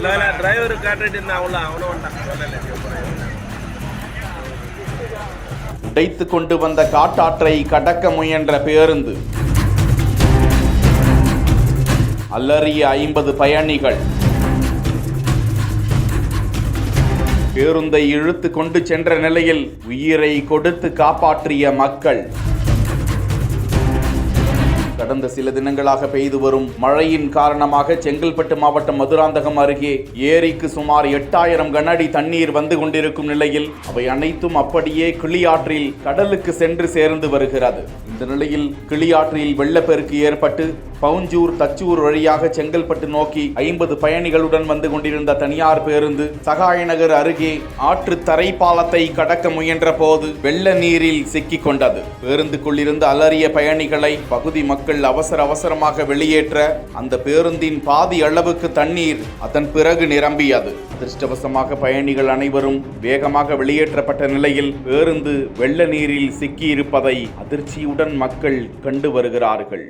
Driver காட்டிட்டு அவனும் உடைத்து கொண்டு வந்த காட்டாற்றை கடக்க முயன்ற பேருந்து, அலறிய 50 பயணிகள். பேருந்தை இழுத்து கொண்டு சென்ற நிலையில் உயிரை கொடுத்து காப்பாற்றிய மக்கள். கடந்த சில தினங்களாக பெய்து வரும் மழையின் காரணமாக செங்கல்பட்டு மாவட்டம் மதுராந்தகம் அருகே ஏரிக்கு சுமார் 8000 கனஅடி தண்ணீர் வந்து கொண்டிருக்கும் நிலையில் அவை அனைத்தும் அப்படியே கிளியாற்றில் கடலுக்கு சென்று சேர்ந்து வருகிறது. இந்த நிலையில் கிளியாற்றில் வெள்ளப்பெருக்கு ஏற்பட்டு பவுஞ்சூர் தச்சூர் வழியாக செங்கல்பட்டு நோக்கி 50 பயணிகளுடன் வந்து கொண்டிருந்த தனியார் பேருந்து சகாயநகர் அருகே ஆற்று தரை பாலத்தை கடக்க முயன்ற போது வெள்ள நீரில் சிக்கிக் கொண்டது. பேருந்துக்குள்ளிருந்து அலறிய பயணிகளை பகுதி மக்கள் அவசரமாக வெளியேற்ற அந்த பேருந்தின் பாதி அளவுக்கு தண்ணீர் அதன் பிறகு நிரம்பியது. அதிர்ஷ்டவசமாக பயணிகள் அனைவரும் வேகமாக வெளியேற்றப்பட்ட நிலையில் பேருந்து வெள்ள நீரில் சிக்கியிருப்பதை அதிர்ச்சியுடன் மக்கள் கண்டு வருகிறார்கள்.